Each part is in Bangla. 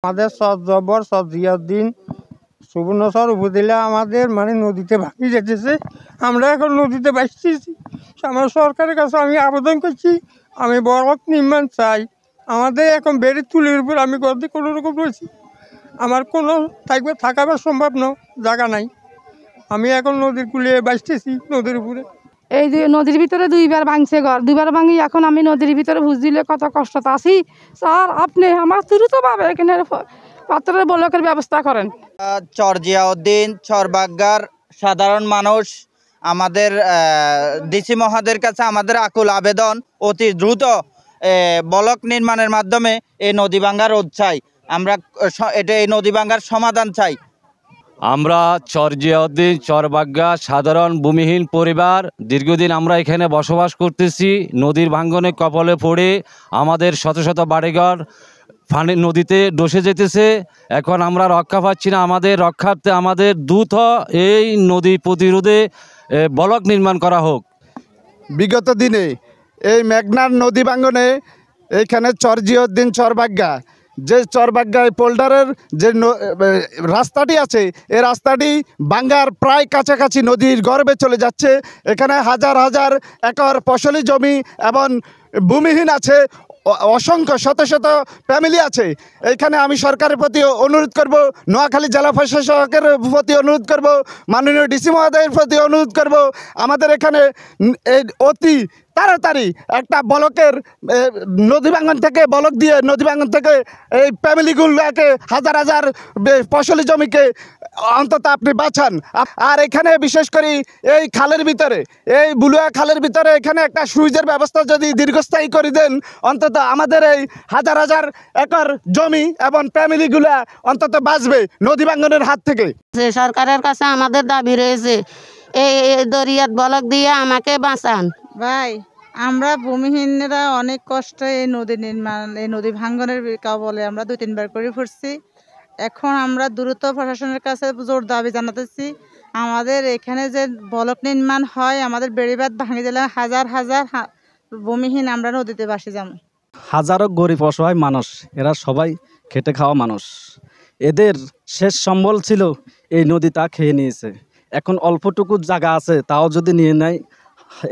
আমাদের সৎজবর সৎ জিয়াউদ্দিন সুবর্ণচর উপজেলা আমাদের নদীতে ভাঙি যেতেছে। আমরা এখন নদীতে ভাসতেছি। আমার সরকারের কাছে আমি আবেদন করছি, আমি বড় নির্মাণ চাই। আমাদের এখন বেড়ে তুলের উপর আমি গর্দে কোনো রকম রয়েছি, আমার কোনো থাকাবার সম্ভব জায়গা নাই। আমি এখন নদীর কূলে ভাসতেছি, নদীর উপরে। এই যে নদীর ভিতরে দুইবার ভাঙছে ঘর, দুইবার ভাঙি এখন আমি নদীর ভিতরে বুঝ দিলে কত কষ্ট আছি। স্যার আপনি আমার দ্রুতভাবে এখানে পাত্রের ব্লকের ব্যবস্থা করেন। চর জিয়াউদ্দিন, চরবাগ্গার সাধারণ মানুষ আমাদের ডিসি মহোদয়ের কাছে আমাদের আকুল আবেদন, অতি দ্রুত ব্লক নির্মাণের মাধ্যমে এই নদী ভাঙ্গা রোধ চাই। আমরা এই নদী ভাঙ্গার সমাধান চাই। আমরা চর জিয়াউদ্দিন চরবাগ্গা সাধারণ ভূমিহীন পরিবার দীর্ঘদিন আমরা এখানে বসবাস করতেছি। নদীর ভাঙ্গনে কপালে পড়ে আমাদের শত শত বাড়িঘর নদীতে ডসে যেতেছে। এখন আমরা রক্ষা পাচ্ছি না। আমাদের রক্ষার্থে আমাদের দ্রুত এই নদী প্রতিরোধে ব্লক নির্মাণ করা হোক। বিগত দিনে এই মেঘনার নদী ভাঙ্গনে এইখানে চর জিয়াউদ্দিন চরবাগ্গা, যে চরবাগ্গা পোল্ডারের যে রাস্তাটি আছে, এই রাস্তাটি ভাঙ্গার প্রায় কাছাকাছি নদীর গর্ভে চলে যাচ্ছে। এখানে হাজার হাজার একর ফসলি জমি এবং ভূমিহীন আছে, অসংখ্য শত শত ফ্যামিলি আছে। এইখানে আমি সরকারের প্রতি অনুরোধ করব, নোয়াখালী জেলা প্রশাসকের প্রতি অনুরোধ করব, মাননীয় ডিসি মহোদয়ের প্রতি অনুরোধ করব, আমাদের এখানে এই অতি তাড়াতাড়ি একটা ব্লকের নদী ভাঙ্গন থেকে ব্লক দিয়ে নদী ভাঙ্গন থেকে এই ফ্যামিলিগুলোকে হাজার হাজার ফসলি জমিকে অন্তত আপনি বাঁচান। আর এখানে বিশেষ করে এই খালের ভিতরে, এই বুলুয়া খালের ভিতরে এখানে একটা সুইচের ব্যবস্থা যদি দীর্ঘস্থায়ী করে দেন, অন্তত আমাদের এই হাজার হাজার একর জমি এবং ফ্যামিলিগুলা অন্তত বাঁচবে নদী ভাঙ্গনের হাত থেকে। সরকারের কাছে আমাদের দাবি রয়েছে, এই দরিয়াত ব্লক দিয়ে আমাকে বাঁচান। ভাই, আমরা ভূমিহীনরা অনেক কষ্টে এই নদী ভাঙ্গনের কবলে আমরা 2-3 বার করে পড়ছি। এখন আমরা দ্রুত প্রশাসনের কাছে জোর দাবি জানাতেছি, আমাদের এখানে যে ব্লক নির্মাণ হয়, আমাদের বেড়িবাঁধ ভাঙে দিলে হাজার হাজার ভূমিহীন আমরা নদীতে ভাসে যাব। হাজারো গরিব অসহায় মানুষ, এরা সবাই খেটে খাওয়া মানুষ। এদের শেষ সম্বল ছিল এই নদী, তা খেয়ে নিয়েছে। এখন অল্পটুকু জায়গা আছে, তাও যদি নিয়ে নেয়,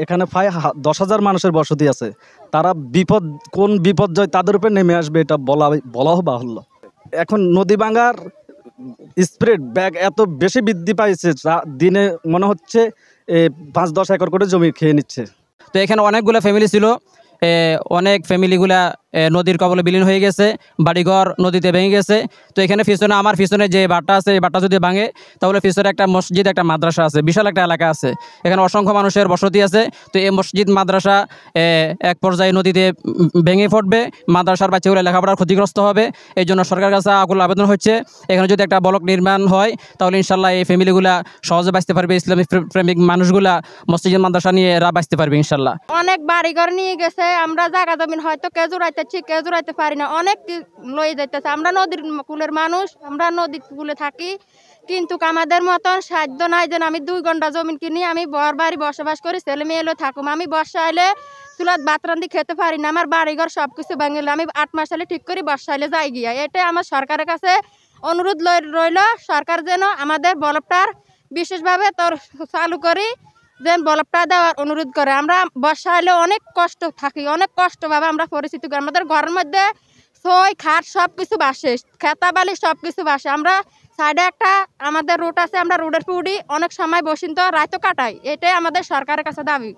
এখানে প্রায় 10,000 মানুষের বসতি আছে। তারা কোন বিপর্যয় তাদের উপরে নেমে আসবে এটা বলাও বাহুল্য। এখন নদী ভাঙ্গার স্প্রেড ব্যাগ এত বেশি বৃদ্ধি পাইছে, দিনে মনে হচ্ছে 5-10 একর করে জমি খেয়ে নিচ্ছে। তো এখানে অনেকগুলো ফ্যামিলি ছিল, অনেক ফ্যামিলিগুলা নদীর কবলে বিলীন হয়ে গেছে, বাড়িঘর নদীতে ভেঙে গেছে। তো এখানে আমার পিছনে যে বাঁধটা আছে, এই বাঁধটা যদি ভাঙে তাহলে পিছনে একটা মসজিদ, একটা মাদ্রাসা আছে, বিশাল একটা এলাকা আছে, এখানে অসংখ্য মানুষের বসতি আছে। তো এই মসজিদ মাদ্রাসা এক পর্যায়ে নদীতে ভেঙে পড়বে, মাদ্রাসার বাচ্চাগুলো লেখাপড়ার ক্ষতিগ্রস্ত হবে। এই জন্য সরকারের কাছে আকুল আবেদন হচ্ছে, এখানে যদি একটা ব্লক নির্মাণ হয় তাহলে ইনশাল্লাহ এই ফ্যামিলিগুলা সহজে বাঁচতে পারবে, ইসলামী প্রেমিক মানুষগুলা মসজিদ মাদ্রাসা নিয়ে এরা বাঁচতে পারবে ইনশাল্লাহ। অনেক বাড়িঘর নিয়ে গেছে, আমরা জায়গা জমিন হয়তো কেউ জোড়াইতেছি, কেউ জোড়াইতে পারি না, অনেক লয়ে যাইতেছে। আমরা নদীর কূলের মানুষ, আমরা নদীর কূলে থাকি, কিন্তু আমাদের মতন সাধ্য নাই যেন আমি 2 ঘন্টা জমিন কিনি আমি বর বাড়ি বসবাস করি, ছেলে মেয়ে এলো থাকুম। আমি বর্ষা এলে চুলাত ভাত রান্ধি খেতে পারি না, আমার বাড়িঘর সব কিছু ভাঙিলে আমি 8 মাস হলে ঠিক করি, বর্ষা এলে যাই গিয়া। এটাই আমার সরকারের কাছে অনুরোধ রইল, সরকার যেন আমাদের বলবটার বিশেষভাবে চালু করি, যেন বলবটা দেওয়ার অনুরোধ করে। আমরা বর্ষা এলে অনেক কষ্ট থাকি, অনেক কষ্টভাবে আমরা পরিস্থিতি করি। আমাদের ঘরের মধ্যে ছয় খাট সব কিছু বাসে, খেতা বালি সব কিছু বাসে। আমরা সাইডে একটা আমাদের রোড আছে, আমরা রোডের পুড়ি অনেক সময় বসিন্ত রায়তো কাটাই। এটাই আমাদের সরকারের কাছে দাবি।